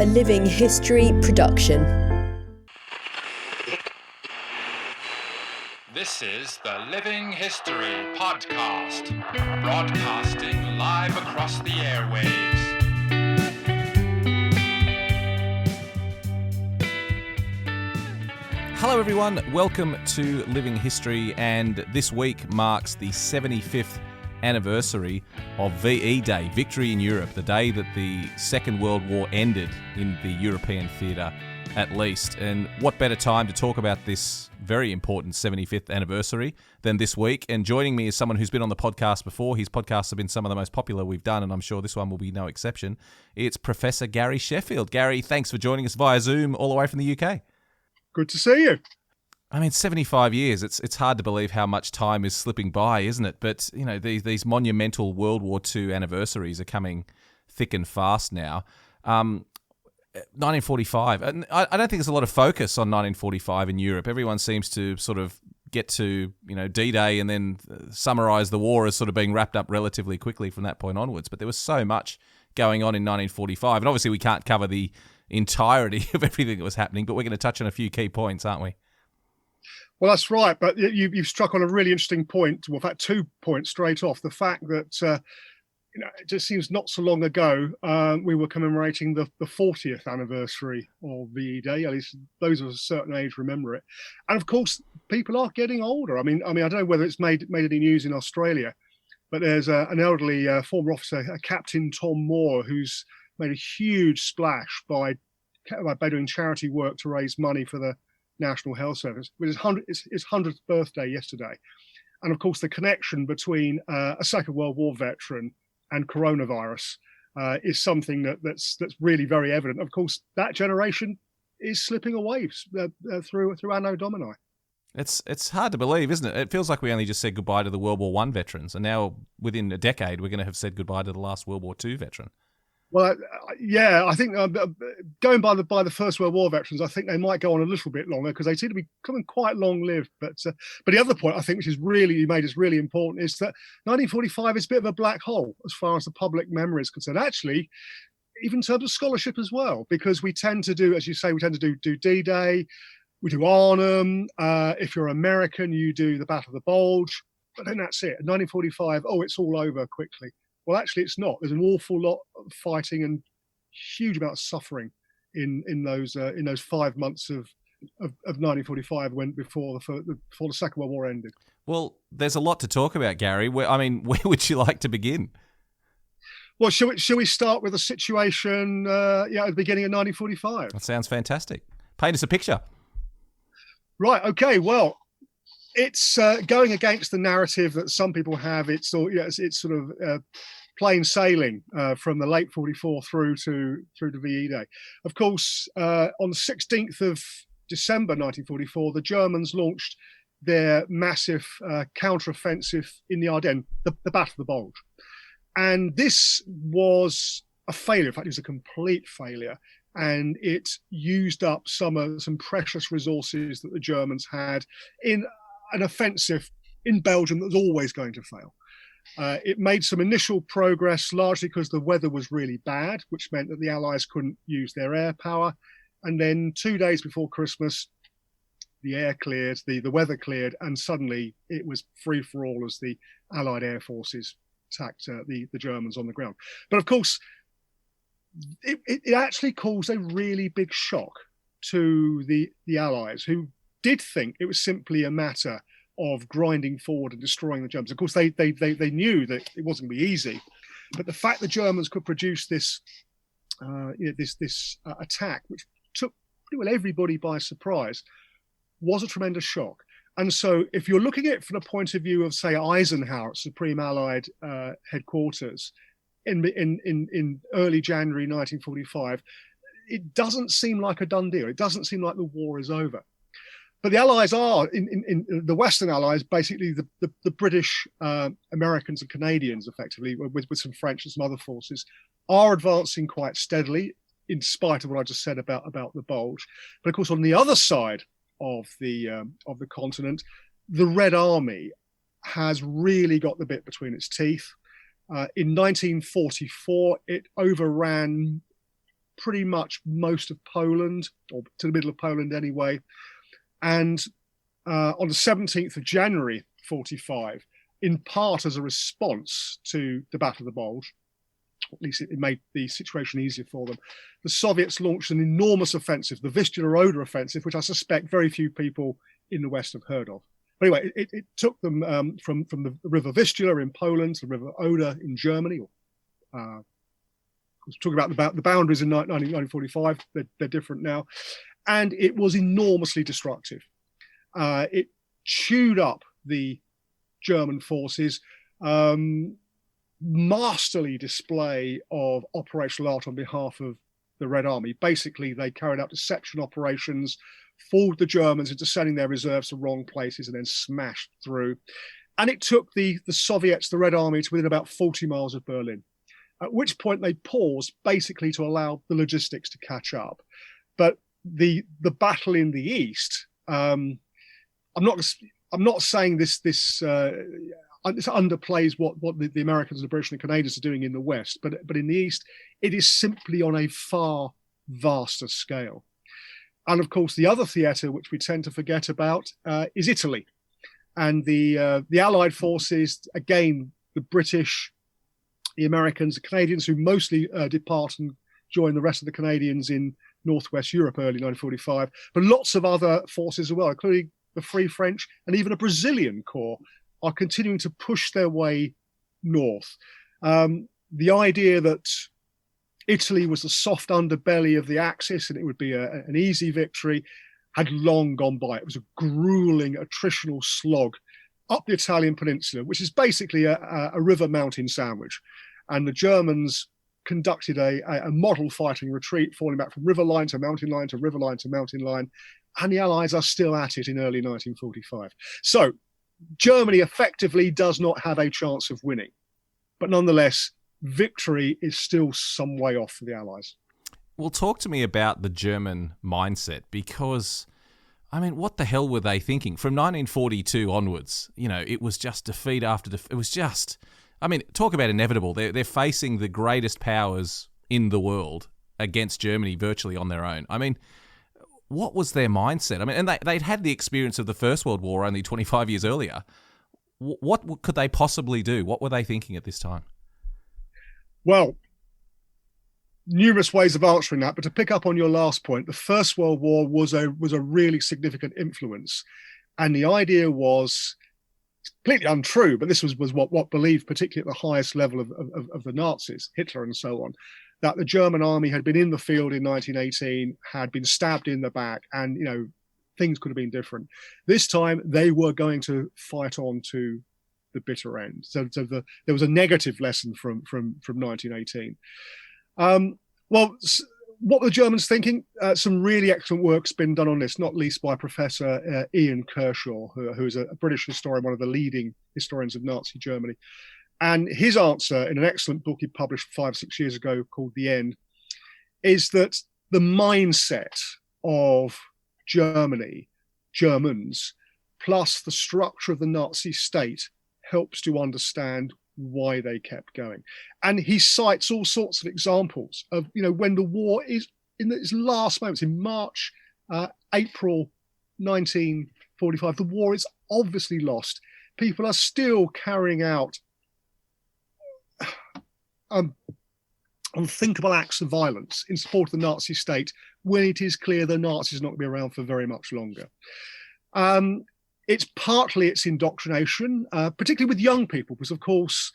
a Living History production. This is the Living History Podcast, broadcasting live across the airwaves. Hello everyone, welcome to Living History, and this week marks the 75th anniversary of VE Day, Victory in Europe, the day that the Second World War ended in the European theatre at least. And what better time to talk about this very important 75th anniversary than this week? And joining me is someone who's been on the podcast before. His podcasts have been some of the most popular we've done, and I'm sure this one will be no exception. It's Professor Gary Sheffield. Gary, thanks for joining us via Zoom all the way from the UK. Good to see you. I mean, 75 years, it's hard to believe how much time is slipping by, isn't it? But, you know, these monumental World War II anniversaries are coming thick and fast now. 1945, and I don't think there's a lot of focus on 1945 in Europe. Everyone seems to sort of get to, you know, D-Day and then summarise the war as sort of being wrapped up relatively quickly from that point onwards. But there was so much going on in 1945, and obviously we can't cover the entirety of everything that was happening, but we're going to touch on a few key points, aren't we? Well, that's right, but you've struck on a really interesting point. Well, in fact, 2 points straight off. The fact that it just seems not so long ago we were commemorating the 40th anniversary of VE Day. At least those of a certain age remember it. And of course, people are getting older. I mean, I don't know whether it's made any news in Australia, but there's an elderly former officer, Captain Tom Moore, who's made a huge splash by doing charity work to raise money for the National Health Service. It was his 100th birthday yesterday. And of course, the connection between a Second World War veteran and coronavirus is something that's really very evident. Of course, that generation is slipping away through Anno Domini. It's hard to believe, isn't it? It feels like we only just said goodbye to the World War I veterans, and now within a decade, we're going to have said goodbye to the last World War II veteran. Well, yeah, I think going by the First World War veterans, I think they might go on a little bit longer because they seem to be becoming quite long-lived. But the other point I think, which is really important, is that 1945 is a bit of a black hole as far as the public memory is concerned. Actually, even in terms of scholarship as well, because we tend to do, as you say, do D-Day, we do Arnhem. If you're American, you do the Battle of the Bulge, but then that's it. 1945, it's all over quickly. Well, actually, it's not. There's an awful lot of fighting and huge amount of suffering in those 5 months of 1945 before the Second World War ended. Well, there's a lot to talk about, Gary. Where would you like to begin? Well, shall we start with the situation at the beginning of 1945? That sounds fantastic. Paint us a picture. Right. Okay. Well, it's going against the narrative that some people have. It's sort of plain sailing from the late 44 through to VE Day. Of course, on the 16th of December 1944, the Germans launched their massive counteroffensive in the Ardennes, the Battle of the Bulge. And this was a failure. In fact, it was a complete failure. And it used up some precious resources that the Germans had in an offensive in Belgium that was always going to fail. It made some initial progress, largely because the weather was really bad, which meant that the Allies couldn't use their air power. And then 2 days before Christmas, the air cleared, the weather cleared, and suddenly it was free for all as the Allied air forces attacked the Germans on the ground. But of course, it actually caused a really big shock to the Allies, who did think it was simply a matter of grinding forward and destroying the Germans. Of course, they knew that it wasn't going to be easy, but the fact the Germans could produce this attack, which took pretty well everybody by surprise, was a tremendous shock. And so, if you're looking at it from the point of view of, say, Eisenhower at Supreme Allied headquarters in early January 1945, it doesn't seem like a done deal. It doesn't seem like the war is over. But the Allies are, in the Western Allies, basically the British, Americans and Canadians, effectively, with some French and some other forces, are advancing quite steadily, in spite of what I just said about the Bulge. But of course, on the other side of the continent, the Red Army has really got the bit between its teeth. In 1944, it overran pretty much most of Poland, or to the middle of Poland anyway. And on the 17th of January 45, in part as a response to the Battle of the Bulge, at least it made the situation easier for them, the Soviets launched an enormous offensive, the Vistula-Oder offensive, which I suspect very few people in the West have heard of. But anyway, it took them from the River Vistula in Poland to the River Oder in Germany. I was talking about the boundaries in 1945. They're different now. And it was enormously destructive. It chewed up the German forces. Masterly display of operational art on behalf of the Red Army. Basically, they carried out deception operations, fooled the Germans into sending their reserves to wrong places, and then smashed through. And it took the Soviets, the Red Army, to within about 40 miles of Berlin, at which point they paused basically to allow the logistics to catch up. But the battle in the east, I'm not saying this underplays what the Americans, the British and the Canadians are doing in the West, but in the East, it is simply on a far vaster scale. And of course, the other theatre, which we tend to forget about, is Italy. And the Allied forces, again, the British, the Americans, the Canadians, who mostly depart and join the rest of the Canadians in Northwest Europe early 1945, but lots of other forces as well, including the Free French and even a Brazilian corps, are continuing to push their way north. The idea that Italy was the soft underbelly of the Axis and it would be an easy victory had long gone by. It was a grueling attritional slog up the Italian peninsula, which is basically a river mountain sandwich. And the Germans conducted a model fighting retreat, falling back from river line to mountain line to river line to mountain line. And the Allies are still at it in early 1945. So Germany effectively does not have a chance of winning. But nonetheless, victory is still some way off for the Allies. Well, talk to me about the German mindset, because, I mean, what the hell were they thinking? From 1942 onwards, you know, it was just defeat after defeat. It was just, I mean, talk about inevitable. They're facing the greatest powers in the world against Germany virtually on their own. I mean, what was their mindset? I mean, and they'd had the experience of the First World War only 25 years earlier. What could they possibly do? What were they thinking at this time? Well, numerous ways of answering that, but to pick up on your last point, the First World War was a really significant influence. And the idea was completely untrue, but this was what believed, particularly at the highest level of the Nazis, Hitler and so on, that the German army had been in the field in 1918, had been stabbed in the back, and, you know, things could have been different. This time, they were going to fight on to the bitter end. So there was a negative lesson from 1918. Well, what were the Germans thinking? Some really excellent work's been done on this, not least by Professor Ian Kershaw, who is a British historian, one of the leading historians of Nazi Germany. And his answer in an excellent book he published 5 or 6 years ago called The End is that the mindset of Germans, plus the structure of the Nazi state helps to understand why they kept going. And he cites all sorts of examples of, you know, when the war is in its last moments, in March, April 1945, the war is obviously lost. People are still carrying out unthinkable acts of violence in support of the Nazi state when it is clear the Nazis are not going to be around for very much longer. It's partly its indoctrination, particularly with young people, because of course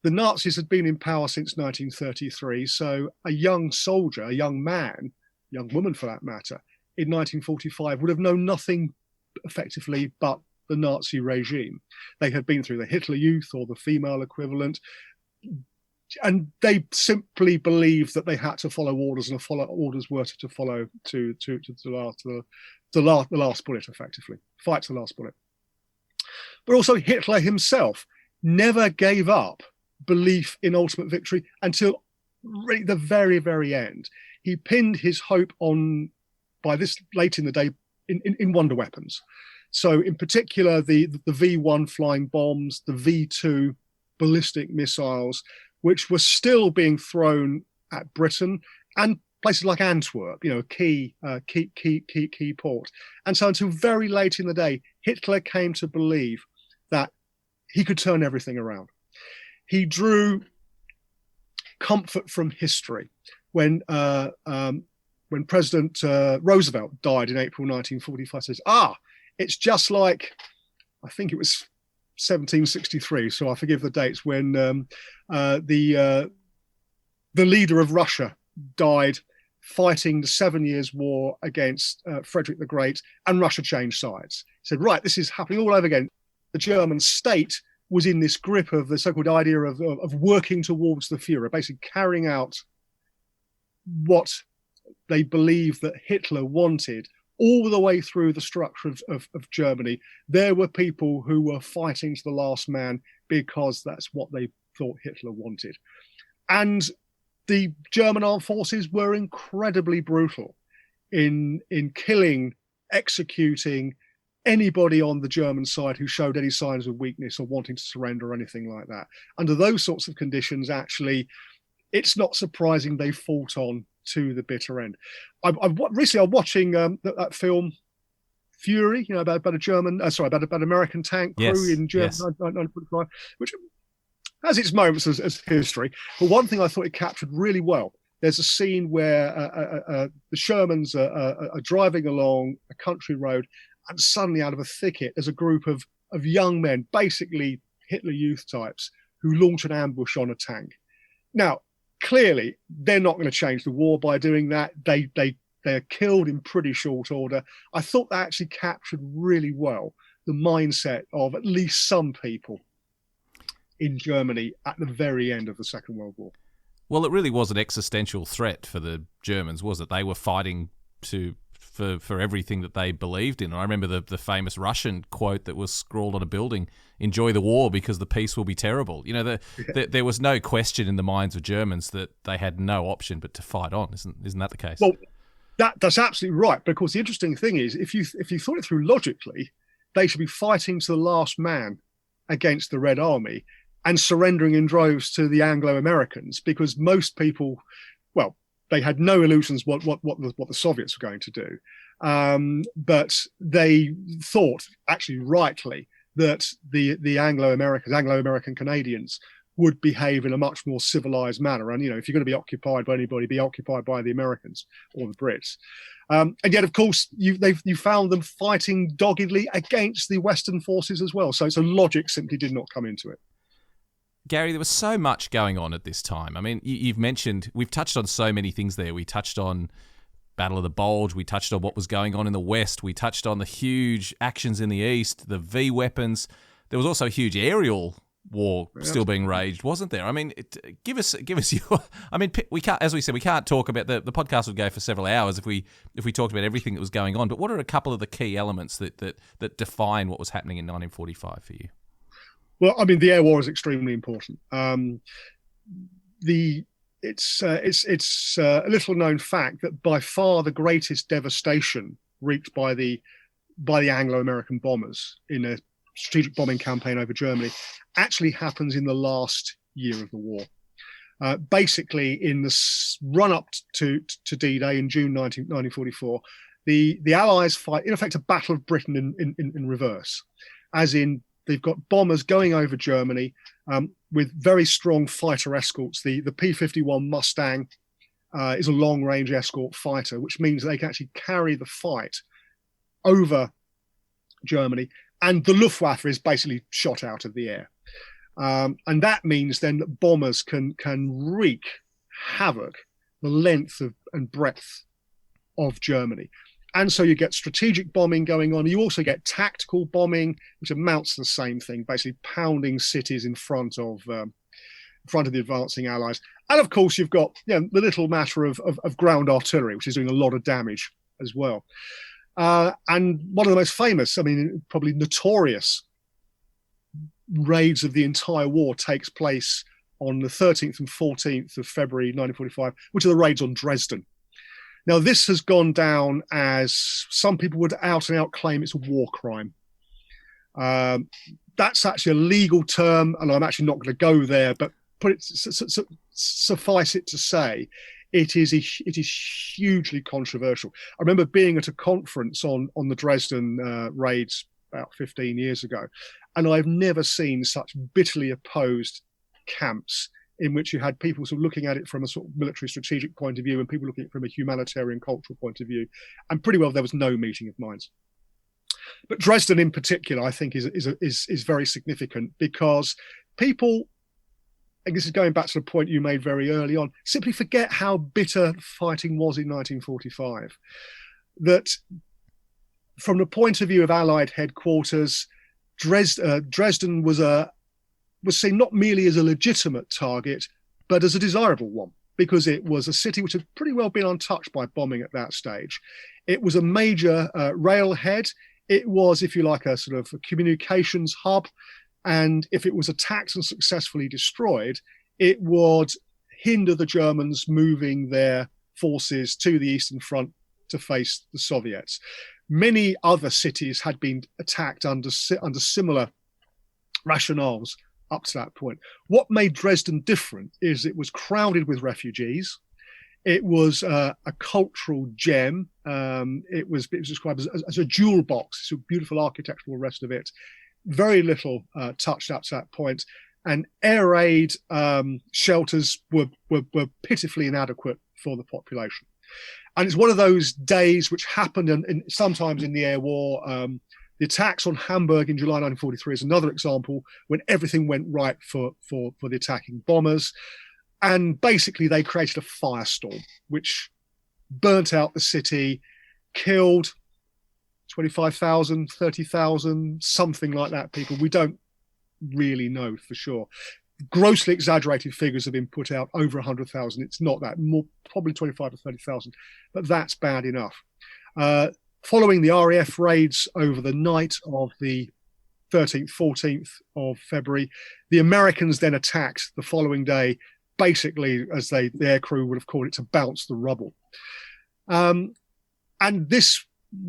the Nazis had been in power since 1933. So a young soldier, a young man, young woman for that matter, in 1945 would have known nothing effectively but the Nazi regime. They had been through the Hitler Youth or the female equivalent, and they simply believed that they had to follow orders, and orders were to follow to the last bullet, effectively, fight to the last bullet. But also Hitler himself never gave up belief in ultimate victory until really the very, very end. He pinned his hope on, by this late in the day, in wonder weapons. So in particular, the V1 flying bombs, the V2 ballistic missiles, which were still being thrown at Britain and places like Antwerp, a key port. And so until very late in the day, Hitler came to believe that he could turn everything around. He drew comfort from history when President Roosevelt died in April 1945. Says, it's just like, I think it was 1763, so I forgive the dates, when the leader of Russia died fighting the 7 Years' War against Frederick the Great, and Russia changed sides. He said, right, this is happening all over again. The German state was in this grip of the so-called idea of working towards the Führer, basically carrying out what they believed that Hitler wanted all the way through the structure of Germany. There were people who were fighting to the last man because that's what they thought Hitler wanted. And the German armed forces were incredibly brutal in killing, executing anybody on the German side who showed any signs of weakness or wanting to surrender or anything like that. Under those sorts of conditions, actually, it's not surprising they fought on to the bitter end. Recently, I'm watching that film Fury, about a German, about an American tank crew in Germany, 1945, which has its moments as history. But one thing I thought it captured really well, there's a scene where the Shermans are driving along a country road, and suddenly out of a thicket, there's a group of young men, basically Hitler Youth types, who launch an ambush on a tank. Now, clearly, they're not going to change the war by doing that. They're killed in pretty short order. I thought that actually captured really well the mindset of at least some people in Germany at the very end of the Second World War. Well, it really was an existential threat for the Germans, was it? They were fighting for everything that they believed in. And I remember the famous Russian quote that was scrawled on a building, "Enjoy the war because the peace will be terrible." There was no question in the minds of Germans that they had no option but to fight on. Isn't that the case? Well, that's absolutely right. But of course, the interesting thing is, if you thought it through logically, they should be fighting to the last man against the Red Army and surrendering in droves to the Anglo-Americans, because most people, well, they had no illusions what the Soviets were going to do, but they thought, actually rightly, that the Anglo-American Canadians would behave in a much more civilized manner. And if you're going to be occupied by anybody, be occupied by the Americans or the Brits. And yet, of course, you found them fighting doggedly against the Western forces as well. So logic simply did not come into it. Gary, there was so much going on at this time. I mean, you've mentioned, we've touched on so many things there. We touched on Battle of the Bulge. We touched on what was going on in the West. We touched on the huge actions in the East, the V weapons. There was also a huge aerial war still being raged, wasn't there? I mean, give us your. I mean, we can't, as we said, we can't talk about the podcast would go for several hours if we talked about everything that was going on. But what are a couple of the key elements that define what was happening in 1945 for you? Well, I mean, the air war is extremely important. It's a little known fact that by far the greatest devastation wreaked by the Anglo-American bombers in a strategic bombing campaign over Germany actually happens in the last year of the war. Basically, in the run-up to D-Day in June 1944, the Allies fight, in effect, a battle of Britain in reverse, as in they've got bombers going over Germany with very strong fighter escorts. The P-51 Mustang is a long-range escort fighter, which means they can actually carry the fight over Germany, and the Luftwaffe is basically shot out of the air. And that means then that bombers can wreak havoc the length and breadth of Germany. And so you get strategic bombing going on. You also get tactical bombing, which amounts to the same thing, basically pounding cities in front of the advancing Allies. And of course, you've got the little matter of ground artillery, which is doing a lot of damage as well. And one of the most famous, I mean, probably notorious raids of the entire war takes place on the 13th and 14th of February 1945, which are the raids on Dresden. Now, this has gone down as some people would out and out claim it's a war crime. That's actually a legal term, and I'm actually not going to go there, but suffice it to say, it is hugely controversial. I remember being at a conference on the Dresden raids about 15 years ago, and I've never seen such bitterly opposed camps in which you had people sort of looking at it from a sort of military strategic point of view and people looking at it from a humanitarian cultural point of view, and pretty well there was no meeting of minds. But Dresden in particular, I think, is very significant because people, and this is going back to the point you made very early on, simply forget how bitter fighting was in 1945. That from the point of view of Allied headquarters, Dresden was seen not merely as a legitimate target, but as a desirable one, because it was a city which had pretty well been untouched by bombing at that stage. It was a major railhead. It was, if you like, a sort of a communications hub. And if it was attacked and successfully destroyed, it would hinder the Germans moving their forces to the Eastern Front to face the Soviets. Many other cities had been attacked under similar rationales up to that point. What made Dresden different is it was crowded with refugees. It was a cultural gem. It was described as a jewel box. It's a beautiful architectural rest of it. Very little touched up to that point. And air raid shelters were pitifully inadequate for the population. And it's one of those days which happened sometimes in the air war. The attacks on Hamburg in July 1943 is another example when everything went right for the attacking bombers. And basically they created a firestorm, which burnt out the city, killed 25,000, 30,000, something like that people. We don't really know for sure. Grossly exaggerated figures have been put out, over 100,000. It's not that, more probably 25 to 30,000, but that's bad enough. Following the RAF raids over the night of the 13th, 14th of February, the Americans then attacked the following day, basically, as the air crew would have called it, to bounce the rubble. And this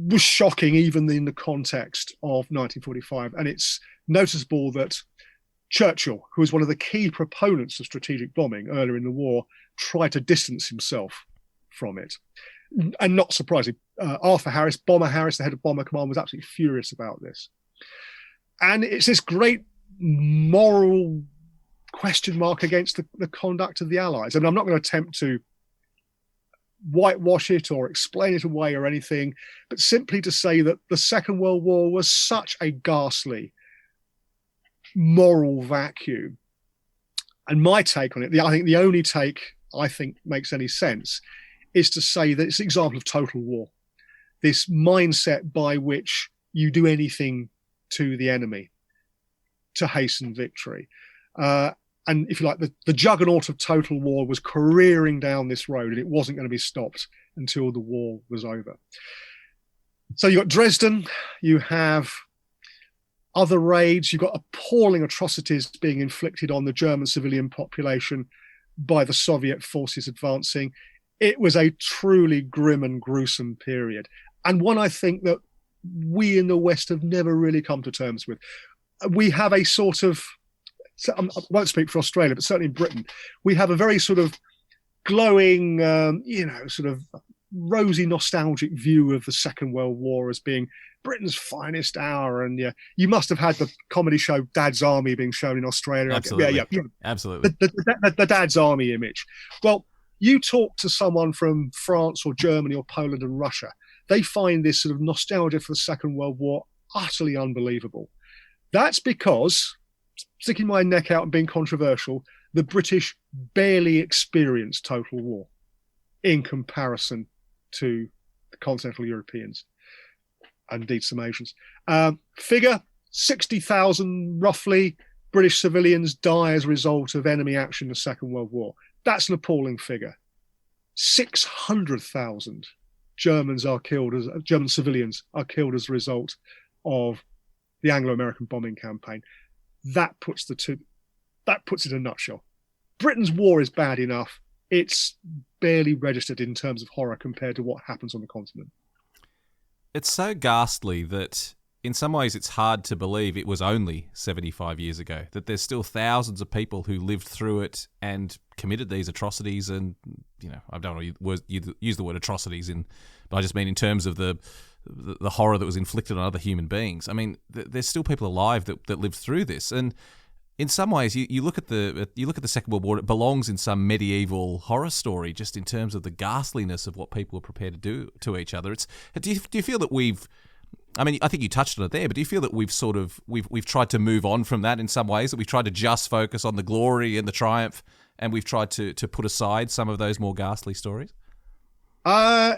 was shocking even in the context of 1945. And it's noticeable that Churchill, who was one of the key proponents of strategic bombing earlier in the war, tried to distance himself from it. And not surprising, Arthur Harris, Bomber Harris, the head of Bomber Command, was absolutely furious about this. And it's this great moral question mark against the conduct of the Allies. And I'm not going to attempt to whitewash it or explain it away or anything, but simply to say that the Second World War was such a ghastly moral vacuum. And my take on it, I think the only take I think makes any sense, is to say that it's an example of total war. This mindset by which you do anything to the enemy to hasten victory. And if you like, the juggernaut of total war was careering down this road, and it wasn't going to be stopped until the war was over. So you've got Dresden, you have other raids, you've got appalling atrocities being inflicted on the German civilian population by the Soviet forces advancing. It was a truly grim and gruesome period, and one I think that we in the West have never really come to terms with. We have a sort of, I won't speak for Australia, but certainly in Britain, we have a very sort of glowing, sort of rosy, nostalgic view of the Second World War as being Britain's finest hour. And yeah, you must have had the comedy show Dad's Army being shown in Australia. Absolutely. Absolutely. The Dad's Army image. Well, you talk to someone from France or Germany or Poland and Russia, they find this sort of nostalgia for the Second World War utterly unbelievable. That's because, sticking my neck out and being controversial, the British barely experienced total war in comparison to the continental Europeans, and indeed some Asians. Figure 60,000 roughly British civilians die as a result of enemy action in the Second World War. That's an appalling figure. 600,000 German civilians are killed as a result of the Anglo-American bombing campaign. That puts it in a nutshell. Britain's war is bad enough. It's barely registered in terms of horror compared to what happens on the continent. It's so ghastly that in some ways it's hard to believe it was only 75 years ago, that there's still thousands of people who lived through it and committed these atrocities. And, I don't want to use the word atrocities but I just mean in terms of the horror that was inflicted on other human beings. I mean, there's still people alive that lived through this. And in some ways, you look at the Second World War, it belongs in some medieval horror story, just in terms of the ghastliness of what people were prepared to do to each other. Do you feel that I think you touched on it there, but do you feel that we've tried to move on from that in some ways, that we've tried to just focus on the glory and the triumph, and we've tried to put aside some of those more ghastly stories?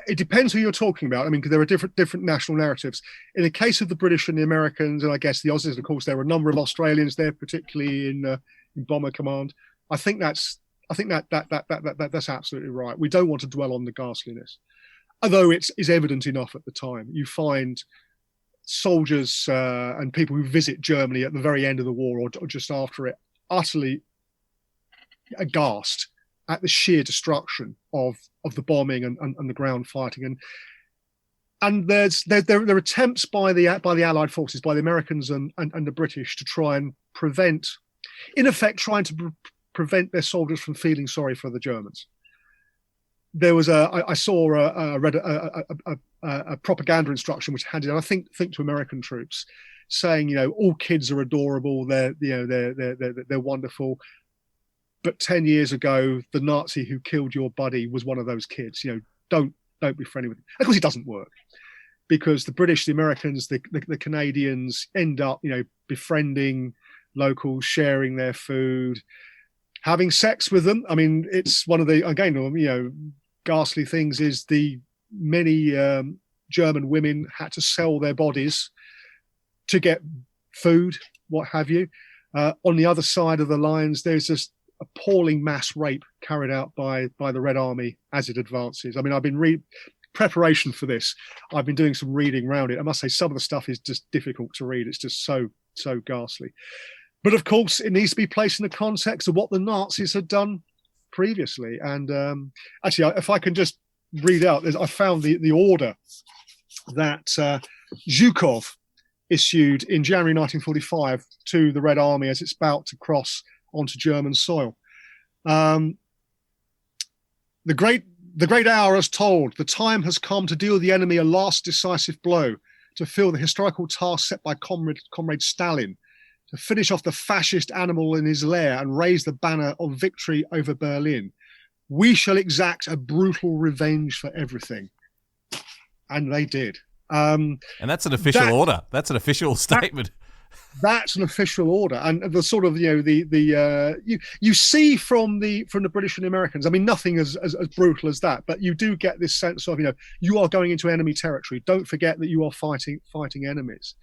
It depends who you're talking about. I mean, because there are different national narratives. In the case of the British and the Americans, and I guess the Aussies, of course, there were a number of Australians there, particularly in Bomber Command. I think that's absolutely right. We don't want to dwell on the ghastliness, although it's evident enough at the time. You find soldiers and people who visit Germany at the very end of the war or just after it, utterly aghast at the sheer destruction of the bombing and the ground fighting, and there are attempts by the Allied forces, by the Americans and the British, to try and prevent their soldiers from feeling sorry for the Germans. There was I read a propaganda instruction which handed out, I think to American troops, saying, all kids are adorable, they're wonderful. But 10 years ago, the Nazi who killed your buddy was one of those kids. Don't be friendly with him. Of course, it doesn't work, because the British, the Americans, the Canadians end up, befriending locals, sharing their food, having sex with them. I mean, it's one of the ghastly things is the many German women had to sell their bodies to get food, what have you. On the other side of the lines, there's this appalling mass rape carried out by the Red Army as it advances. I mean, I've been preparation for this. I've been doing some reading around it. I must say, some of the stuff is just difficult to read. It's just so ghastly. But of course, it needs to be placed in the context of what the Nazis had done previously. And actually, if I can just read out, I found the order that Zhukov issued in January 1945 to the Red Army as it's about to cross onto German soil. The great hour has tolled. The time has come to deal the enemy a last decisive blow, to fill the historical task set by Comrade Stalin, to finish off the fascist animal in his lair and raise the banner of victory over Berlin. We shall exact a brutal revenge for everything. And they did. And that's an official order. That's an official statement. That's an official order, and the sort of you see from the British and the Americans. I mean, nothing as brutal as that, but you do get this sense of you are going into enemy territory. Don't forget that you are fighting enemies,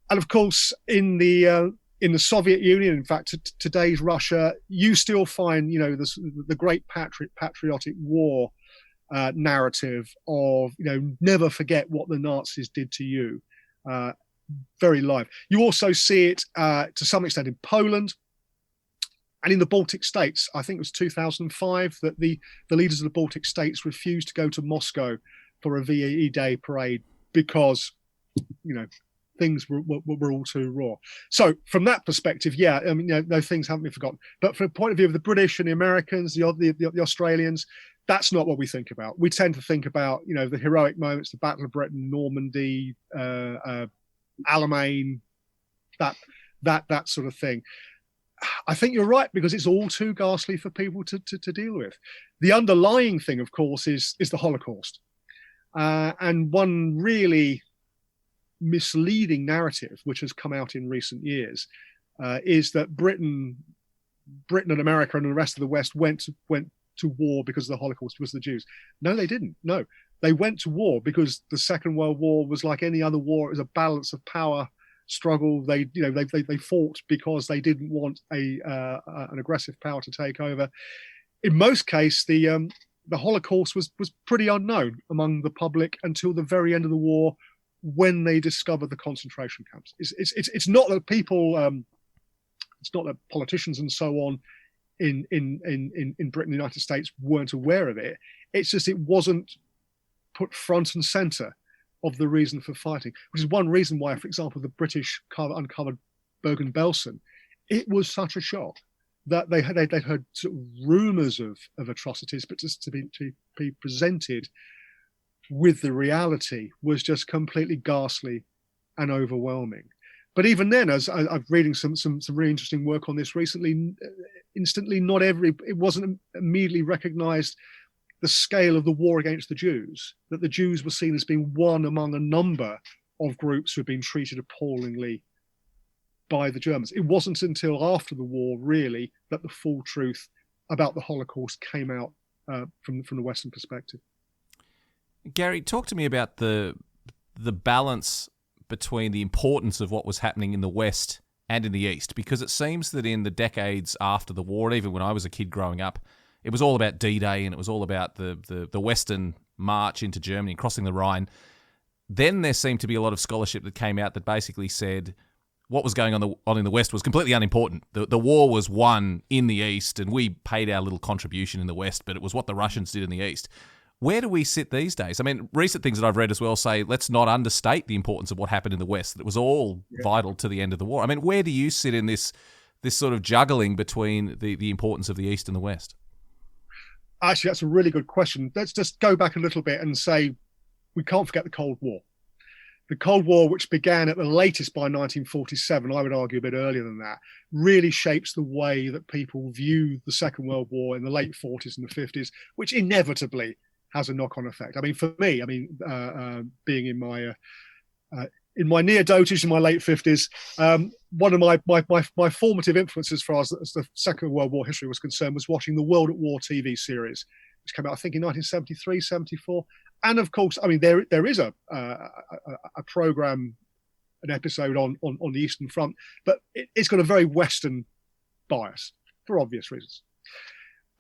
and of course in the Soviet Union, in fact, today's Russia, you still find the great patriotic war narrative of never forget what the Nazis did to you. Very live. You also see it to some extent in Poland and in the Baltic states. I think it was 2005 that the leaders of the Baltic states refused to go to Moscow for a VE Day parade because things were all too raw. So from that perspective, I mean, those things haven't been forgotten. But from the point of view of the British and the Americans, the Australians, that's not what we think about. We tend to think about the heroic moments, the Battle of Britain, Normandy, Alamein, that sort of thing. I think you're right, because it's all too ghastly for people to deal with. The underlying thing, of course, is the Holocaust, and one really misleading narrative which has come out in recent years is that Britain and America and the rest of the West went to war because of the Holocaust, because of the Jews. No, they didn't. No, they went to war because the Second World War was like any other war. It was a balance of power struggle. They fought because they didn't want an aggressive power to take over. In most cases, the Holocaust was pretty unknown among the public until the very end of the war, when they discovered the concentration camps. It's not that people, it's not that politicians and so on in Britain, the United States, weren't aware of it. It's just it wasn't put front and center of the reason for fighting, which is one reason why, for example, the British uncovered Bergen-Belsen. It was such a shock that they'd heard sort of rumours of atrocities, but just to be presented with the reality was just completely ghastly and overwhelming. But even then, as I'm reading some really interesting work on this recently, instantly it wasn't immediately recognised the scale of the war against the Jews, that the Jews were seen as being one among a number of groups who had been treated appallingly by the Germans. It wasn't until after the war, really, that the full truth about the Holocaust came out from the Western perspective. Gary, talk to me about the balance between the importance of what was happening in the West and in the East, because it seems that in the decades after the war, and even when I was a kid growing up, it was all about D-Day and it was all about the Western march into Germany and crossing the Rhine. Then there seemed to be a lot of scholarship that came out that basically said what was going on in the West was completely unimportant. The war was won in the East and we paid our little contribution in the West, but it was what the Russians did in the East. Where do we sit these days? I mean, recent things that I've read as well say, let's not understate the importance of what happened in the West, that it was all vital to the end of the war. I mean, where do you sit in this sort of juggling between the importance of the East and the West? Actually, that's a really good question. Let's just go back a little bit and say we can't forget the Cold War. The Cold War, which began at the latest by 1947, I would argue a bit earlier than that, really shapes the way that people view the Second World War in the late 40s and the 50s, which inevitably has a knock-on effect. I mean, for me, being in my near dotage in my late 50s, one of my formative influences as far as the Second World War history was concerned was watching the World at War TV series, which came out, I think, in 1973, 74. And of course, I mean, there is a program, an episode on the Eastern Front, but it's got a very Western bias for obvious reasons.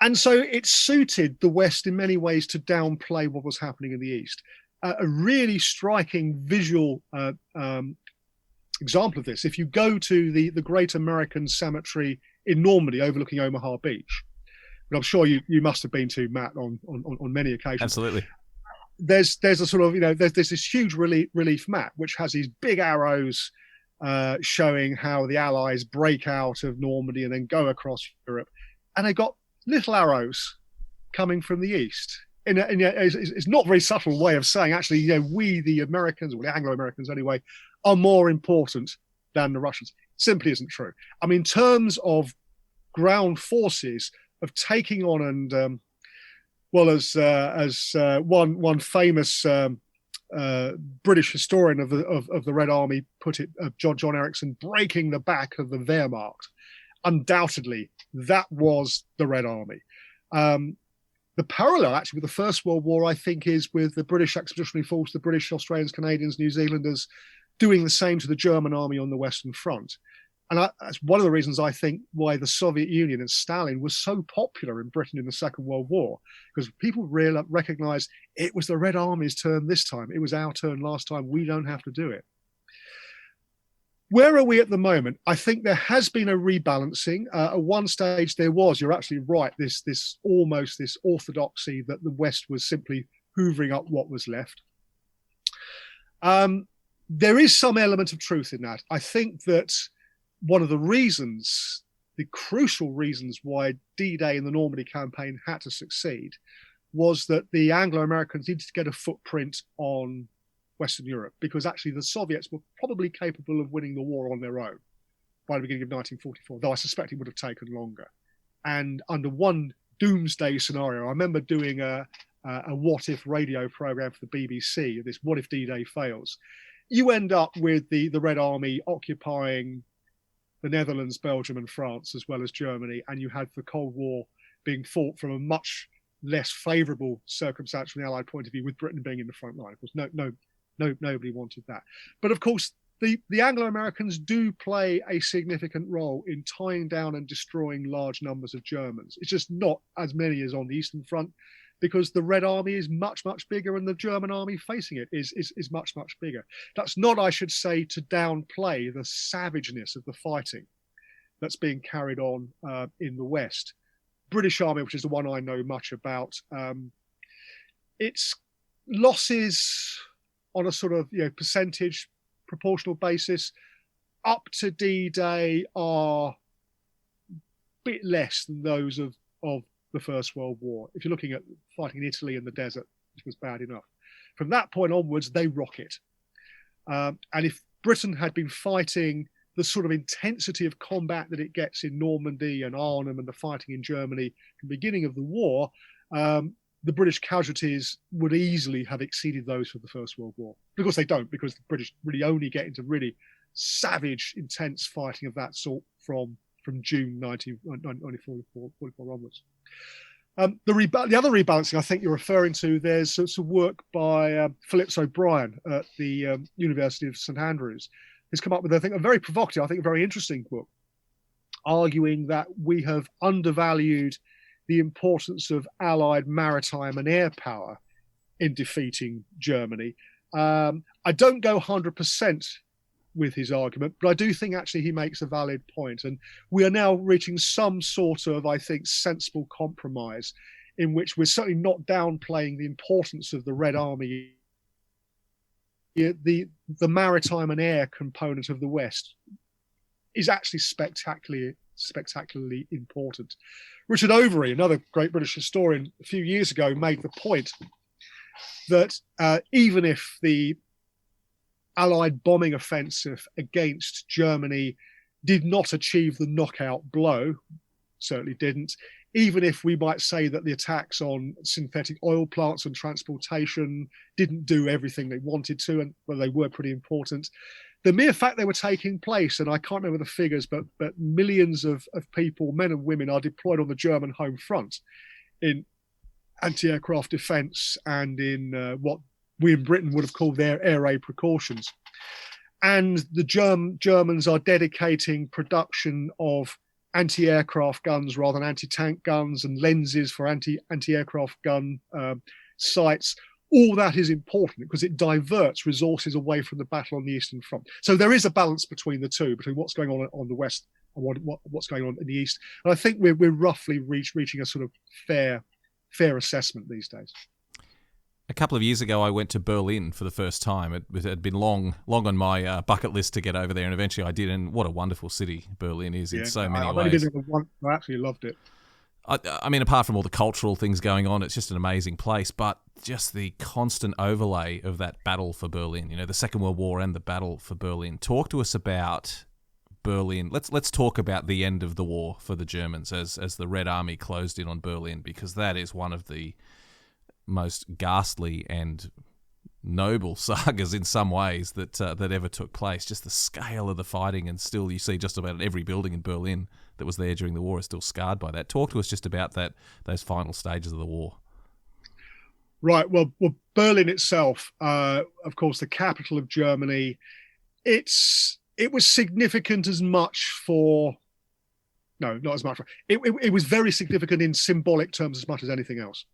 And so it suited the West in many ways to downplay what was happening in the East. A really striking visual example of this, if you go to the Great American Cemetery in Normandy overlooking Omaha Beach, but I'm sure you must have been to, Matt, on many occasions. Absolutely. There's a sort of, there's this huge relief map which has these big arrows showing how the Allies break out of Normandy and then go across Europe. And they got little arrows coming from the East. It's not a very subtle way of saying, actually, we, the Americans, or the Anglo-Americans anyway, are more important than the Russians. It simply isn't true. I mean, in terms of ground forces of taking on and, as one famous British historian of the Red Army put it, John Erickson, breaking the back of the Wehrmacht, undoubtedly, that was the Red Army. The parallel, actually, with the First World War, I think, is with the British Expeditionary Force, the British, Australians, Canadians, New Zealanders, doing the same to the German army on the Western Front. And that's one of the reasons I think why the Soviet Union and Stalin was so popular in Britain in the Second World War, because people recognized it was the Red Army's turn this time. It was our turn last time. We don't have to do it. Where are we at the moment? I think there has been a rebalancing. At one stage, there was, you're actually right, this orthodoxy that the West was simply hoovering up what was left. There is some element of truth in that. I think that one of the reasons, the crucial reasons why D-Day and the Normandy campaign had to succeed was that the Anglo-Americans needed to get a footprint on Western Europe, because actually the Soviets were probably capable of winning the war on their own by the beginning of 1944, though I suspect it would have taken longer. And under one doomsday scenario, I remember doing a what-if radio program for the BBC, this what if D-Day fails. You end up with the Red Army occupying the Netherlands, Belgium and France, as well as Germany, and you had the Cold War being fought from a much less favourable circumstance from the Allied point of view, with Britain being in the front line. Of course, nobody wanted that. But of course, the Anglo-Americans do play a significant role in tying down and destroying large numbers of Germans. It's just not as many as on the Eastern Front, because the Red Army is much, much bigger and the German army facing it is much, much bigger. That's not, I should say, to downplay the savageness of the fighting that's being carried on in the West. British Army, which is the one I know much about, its losses on a sort of percentage proportional basis, up to D-Day are a bit less than those of the First World War. If you're looking at fighting in Italy in the desert, which was bad enough. From that point onwards, they rocket. And if Britain had been fighting the sort of intensity of combat that it gets in Normandy and Arnhem and the fighting in Germany at the beginning of the war, the British casualties would easily have exceeded those for the First World War. Of course, they don't, because the British really only get into really savage, intense fighting of that sort from June 1944 onwards. The other rebalancing I think you're referring to, there's some work by Phillips O'Brien at the University of St Andrews, has come up with, I think, a very provocative, I think a very interesting book, arguing that we have undervalued the importance of Allied maritime and air power in defeating Germany. I don't go 100% with his argument, but I do think actually he makes a valid point. And we are now reaching some sort of, I think, sensible compromise in which we're certainly not downplaying the importance of the Red Army. The maritime and air component of the West is actually spectacularly important. Richard Overy, another great British historian, a few years ago made the point that even if the Allied bombing offensive against Germany did not achieve the knockout blow, certainly didn't, even if we might say that the attacks on synthetic oil plants and transportation didn't do everything they wanted to, and well, they were pretty important, the mere fact they were taking place, and I can't remember the figures, but millions of people, men and women, are deployed on the German home front in anti-aircraft defence and in what we in Britain would have called their air raid precautions. And the Germans are dedicating production of anti-aircraft guns rather than anti-tank guns, and lenses for anti-aircraft gun sights. All that is important because it diverts resources away from the battle on the Eastern Front. So there is a balance between the two, between what's going on the West and what's going on in the East. And I think we're roughly reaching a sort of fair assessment these days. A couple of years ago, I went to Berlin for the first time. It had been long on my bucket list to get over there, and eventually I did. And what a wonderful city Berlin is in so many ways. I've only been there once. I absolutely loved it. I mean, apart from all the cultural things going on, it's just an amazing place. But just the constant overlay of that battle for Berlin, the Second World War and the battle for Berlin. Talk to us about Berlin. Let's talk about the end of the war for the Germans as the Red Army closed in on Berlin, because that is one of the most ghastly and noble sagas in some ways that ever took place. Just the scale of the fighting, and still you see just about every building in Berlin that was there during the war is still scarred by that. Talk to us just about those final stages of the war. Right. Well, Berlin itself, of course, the capital of Germany. It was significant as much for. No, not as much. It was very significant in symbolic terms as much as anything else.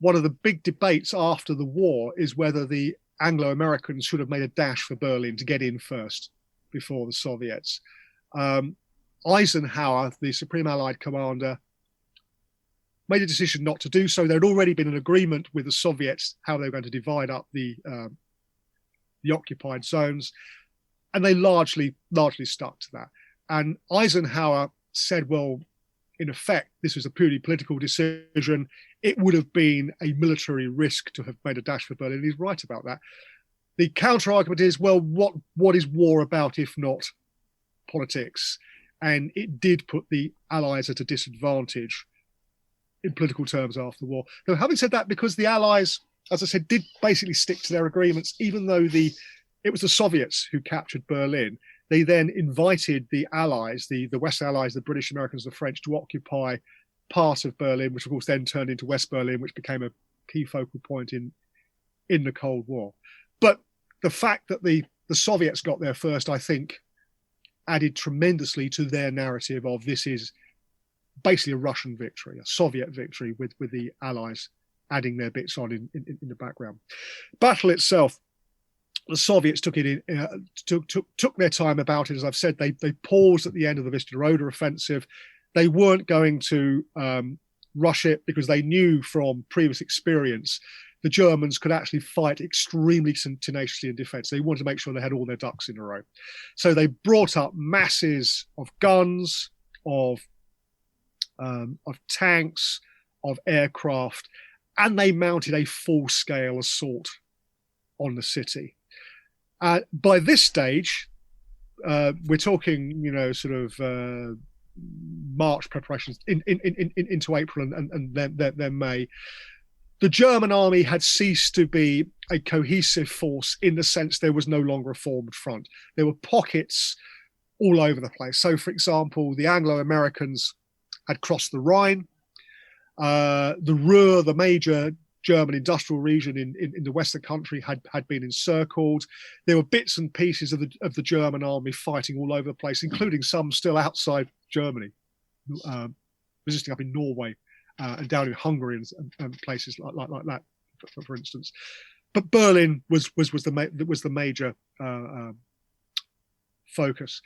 One of the big debates after the war is whether the Anglo-Americans should have made a dash for Berlin to get in first before the Soviets. Eisenhower, the Supreme Allied Commander, made a decision not to do so. There had already been an agreement with the Soviets how they were going to divide up the occupied zones, and they largely stuck to that. And Eisenhower said, well, in effect, this was a purely political decision. It would have been a military risk to have made a dash for Berlin. And he's right about that. The counter-argument is, well, what is war about if not politics? And it did put the Allies at a disadvantage in political terms after the war. Now, having said that, because the Allies, as I said, did basically stick to their agreements, even though it was the Soviets who captured Berlin, they then invited the Allies, the West Allies, the British, Americans, the French, to occupy part of Berlin, which of course then turned into West Berlin, which became a key focal point in the Cold War. But the fact that the Soviets got there first, I think, added tremendously to their narrative of this is basically a Russian victory, a Soviet victory, with the Allies adding their bits on in the background. Battle itself, the Soviets took their time about it. As I've said, they paused at the end of the Vistula-Oder offensive. They weren't going to rush it because they knew from previous experience the Germans could actually fight extremely tenaciously in defense. They wanted to make sure they had all their ducks in a row. So they brought up masses of guns, of tanks, of aircraft, and they mounted a full-scale assault on the city. By this stage, we're talking, sort of March preparations into April and then May. The German army had ceased to be a cohesive force in the sense there was no longer a formed front. There were pockets all over the place. So, for example, the Anglo-Americans had crossed the Rhine. The Ruhr, the major German industrial region in the western country, had been encircled. There were bits and pieces of the German army fighting all over the place, including some still outside Germany, resisting up in Norway and down in Hungary and places like that, for instance. But Berlin was the major focus.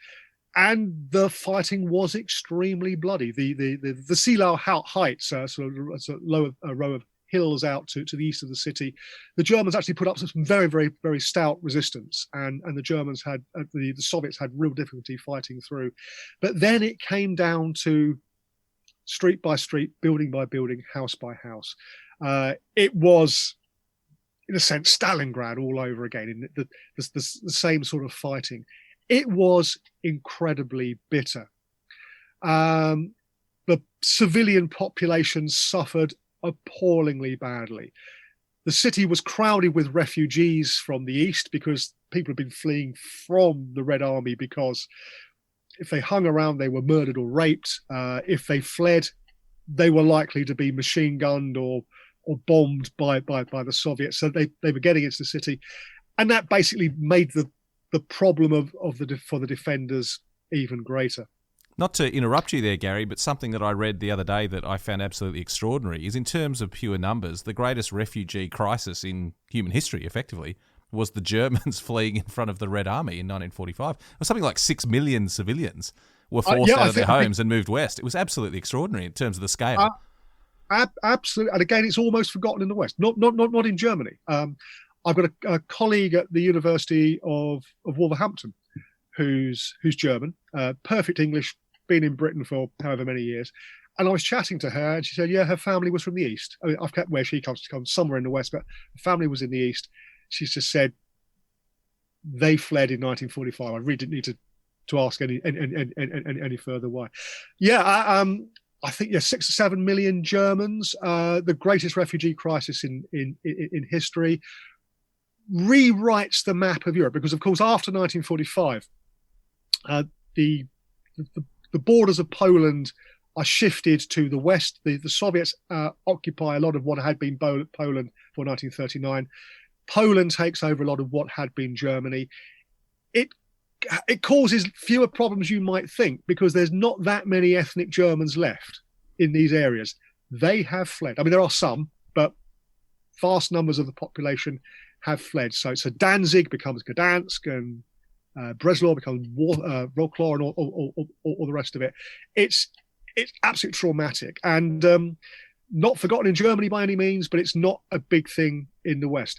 And the fighting was extremely bloody. The Seelau Heights, sort of lower row of hills out to the east of the city, the Germans actually put up some very, very, very stout resistance, and the Germans had the Soviets had real difficulty fighting through. But then it came down to street by street, building by building, house by house. It was, in a sense, Stalingrad all over again, in the same sort of fighting. It was incredibly bitter. The civilian population suffered appallingly badly. The city was crowded with refugees from the east because people had been fleeing from the Red Army, because if they hung around, they were murdered or raped. If they fled, they were likely to be machine gunned or bombed by the Soviets. So they were getting into the city, and that basically made the problem for the defenders even greater. Not to interrupt you there, Gary, but something that I read the other day that I found absolutely extraordinary is, in terms of pure numbers, the greatest refugee crisis in human history, effectively, was the Germans fleeing in front of the Red Army in 1945. It was something like 6 million civilians were forced out of their homes and moved west. It was absolutely extraordinary in terms of the scale. Absolutely. And again, it's almost forgotten in the West, not in Germany. I've got a colleague at the University of Wolverhampton who's German, perfect English, been in Britain for however many years. And I was chatting to her, and she said, yeah, her family was from the East. I mean, I've kept where she comes somewhere in the West, but her family was in the East. She's just said they fled in 1945. I really didn't need to ask any further why. Yeah, I think 6 or 7 million Germans, the greatest refugee crisis in history, rewrites the map of Europe, because of course after 1945, the borders of Poland are shifted to the west. The Soviets occupy a lot of what had been Poland for 1939. Poland takes over a lot of what had been Germany. It causes fewer problems you might think, because there's not that many ethnic Germans left in these areas. They have fled. I mean, there are some, but vast numbers of the population have fled. So Danzig becomes Gdansk, and Breslau becomes Wrocław, and all the rest of it. It's absolutely traumatic, and not forgotten in Germany by any means, but it's not a big thing in the West.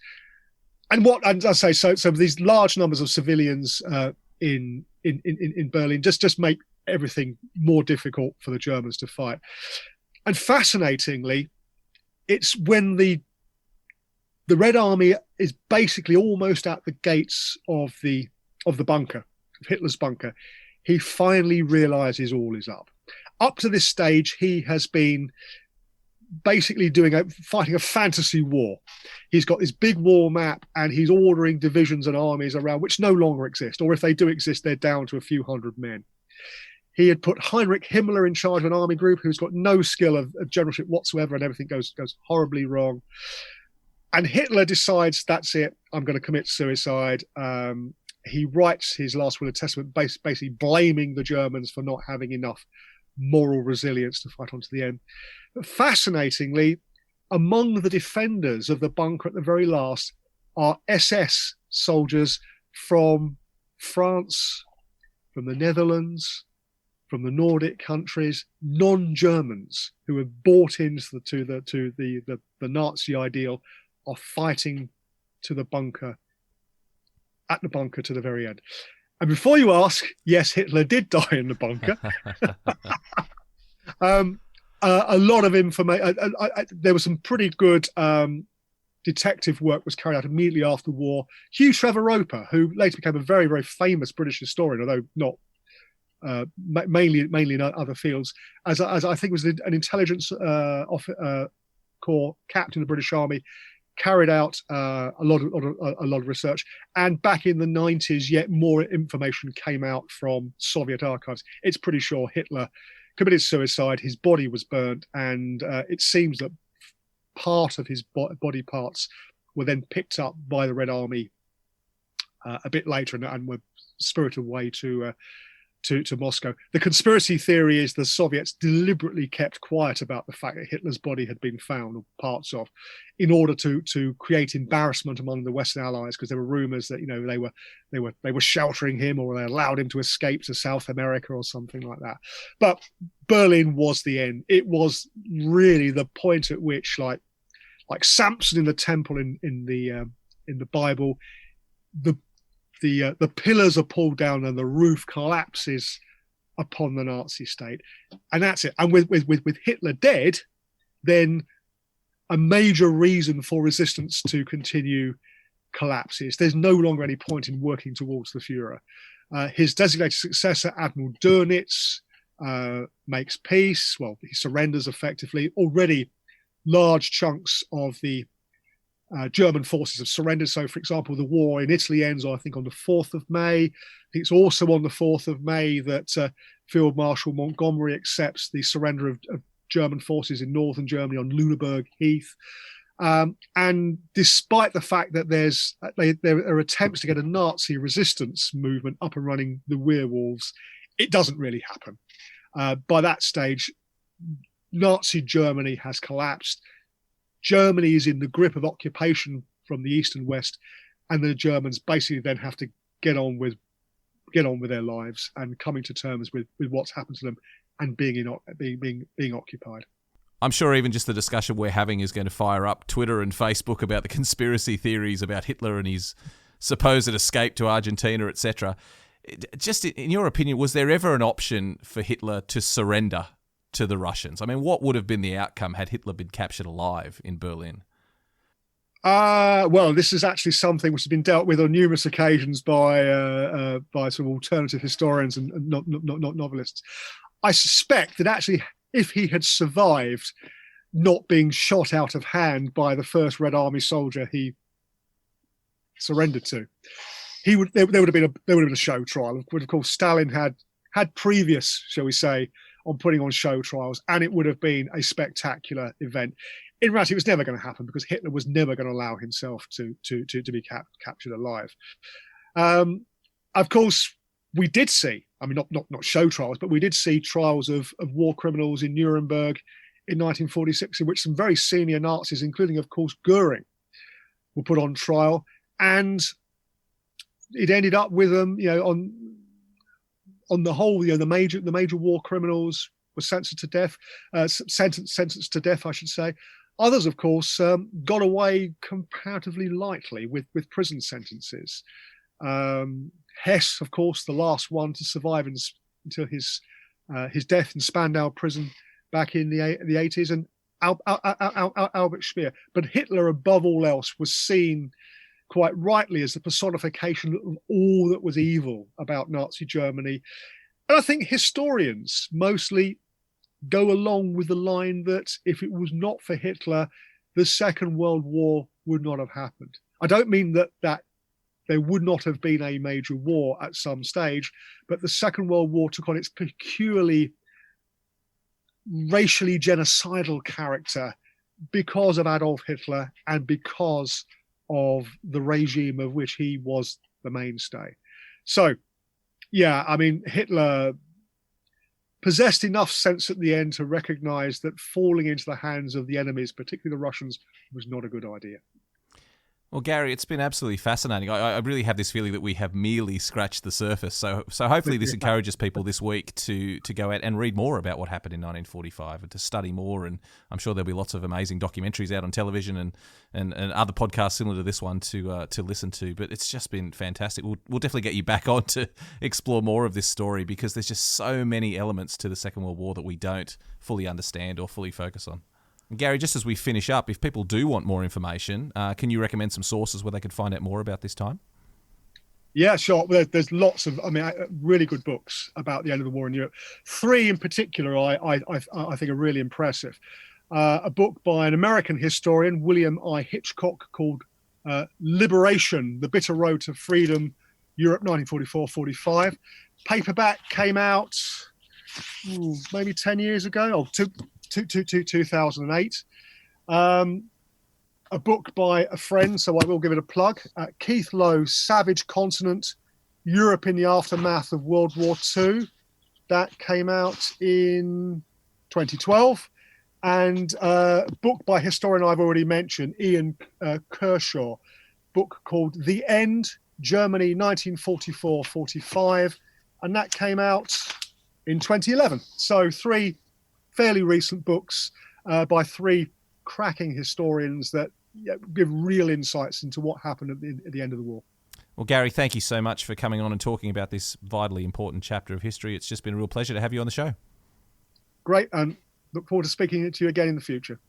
And I say, so these large numbers of civilians in Berlin just make everything more difficult for the Germans to fight. And fascinatingly, it's when the Red Army is basically almost at the gates of the bunker, of Hitler's bunker, he finally realizes all is up. Up to this stage, he has been basically fighting a fantasy war. He's got this big war map, and he's ordering divisions and armies around which no longer exist, or if they do exist, they're down to a few hundred men. He had put Heinrich Himmler in charge of an army group who's got no skill of generalship whatsoever, and everything goes horribly wrong. And Hitler decides, that's it, I'm going to commit suicide. He writes his last will and testament basically blaming the Germans for not having enough moral resilience to fight on to the end. But fascinatingly, among the defenders of the bunker at the very last are SS soldiers from France, from the Netherlands, from the Nordic countries, non-Germans who have bought into the Nazi ideal are fighting to the bunker, at the bunker to the very end. And before you ask, yes, Hitler did die in the bunker. A lot of information. There was some pretty good detective work was carried out immediately after the war. Hugh Trevor Roper, who later became a very, very famous British historian, although not mainly in other fields, as I think was an intelligence corps captain of the British Army, carried out a lot of research. And back in the 90s, yet more information came out from Soviet archives. It's pretty sure Hitler committed suicide, his body was burnt, and it seems that part of his body parts were then picked up by the Red Army a bit later and were spirited away to Moscow. The conspiracy theory is the Soviets deliberately kept quiet about the fact that Hitler's body had been found, or parts of, in order to create embarrassment among the Western Allies, because there were rumors that they were sheltering him, or they allowed him to escape to South America or something like that. But Berlin was the end. It was really the point at which, like Samson in the temple in the Bible, the pillars are pulled down and the roof collapses upon the Nazi state, and that's it. And with Hitler dead, then a major reason for resistance to continue collapses. There's no longer any point in working towards the Führer. His designated successor, Admiral Dönitz, makes peace. Well, he surrenders effectively. Already, large chunks of the German forces have surrendered. So, for example, the war in Italy ends, I think, on the 4th of May. I think it's also on the 4th of May that Field Marshal Montgomery accepts the surrender of German forces in northern Germany on Lüneburg Heath. And despite the fact that there are attempts to get a Nazi resistance movement up and running, the Werewolves, it doesn't really happen. By that stage, Nazi Germany has collapsed. Germany is in the grip of occupation from the east and west, and the Germans basically then have to get on with their lives and coming to terms with what's happened to them and being occupied. I'm sure even just the discussion we're having is going to fire up Twitter and Facebook about the conspiracy theories about Hitler and his supposed escape to Argentina, etc. Just in your opinion, was there ever an option for Hitler to surrender to the Russians? I mean, what would have been the outcome had Hitler been captured alive in Berlin? Well, this is actually something which has been dealt with on numerous occasions by some alternative historians and not novelists. I suspect that actually, if he had survived not being shot out of hand by the first Red Army soldier he surrendered to, there would have been a show trial. Of course, Stalin had previous, shall we say, on putting on show trials, and it would have been a spectacular event. In reality, it was never going to happen because Hitler was never going to allow himself to be captured alive. Of course, we did see, I mean, not show trials, but we did see trials of war criminals in Nuremberg in 1946, in which some very senior Nazis, including, of course, Goering, were put on trial, and it ended up with them, on the whole, the major war criminals were sentenced to death, I should say. Others, of course, got away comparatively lightly with prison sentences. Hess, of course, the last one to survive until his death in Spandau prison back in the 80s, and Albert Speer. But Hitler, above all else, was seen quite rightly as the personification of all that was evil about Nazi Germany. And I think historians mostly go along with the line that if it was not for Hitler, the Second World War would not have happened. I don't mean that there would not have been a major war at some stage, but the Second World War took on its peculiarly racially genocidal character because of Adolf Hitler and because of the regime of which he was the mainstay. So, yeah, I mean, Hitler possessed enough sense at the end to recognize that falling into the hands of the enemies, particularly the Russians, was not a good idea. Well, Gary, it's been absolutely fascinating. I really have this feeling that we have merely scratched the surface. So hopefully this encourages people this week to go out and read more about what happened in 1945 and to study more. And I'm sure there'll be lots of amazing documentaries out on television and other podcasts similar to this one to listen to. But it's just been fantastic. We'll definitely get you back on to explore more of this story because there's just so many elements to the Second World War that we don't fully understand or fully focus on. Gary, just as we finish up, if people do want more information, can you recommend some sources where they could find out more about this time? Yeah, sure. There's lots of, really good books about the end of the war in Europe. 3 in particular I think are really impressive. A book by an American historian, William I. Hitchcock, called Liberation, The Bitter Road to Freedom, Europe 1944-45. Paperback came out maybe 10 years ago, 2008. A book by a friend, so I will give it a plug. Keith Lowe's Savage Continent, Europe in the Aftermath of World War II. That came out in 2012. And a book by a historian I've already mentioned, Ian Kershaw, book called The End, Germany 1944-45. And that came out in 2011. So 3 fairly recent books by 3 cracking historians that give real insights into what happened at the end of the war. Well, Gary, thank you so much for coming on and talking about this vitally important chapter of history. It's just been a real pleasure to have you on the show. Great, and look forward to speaking to you again in the future.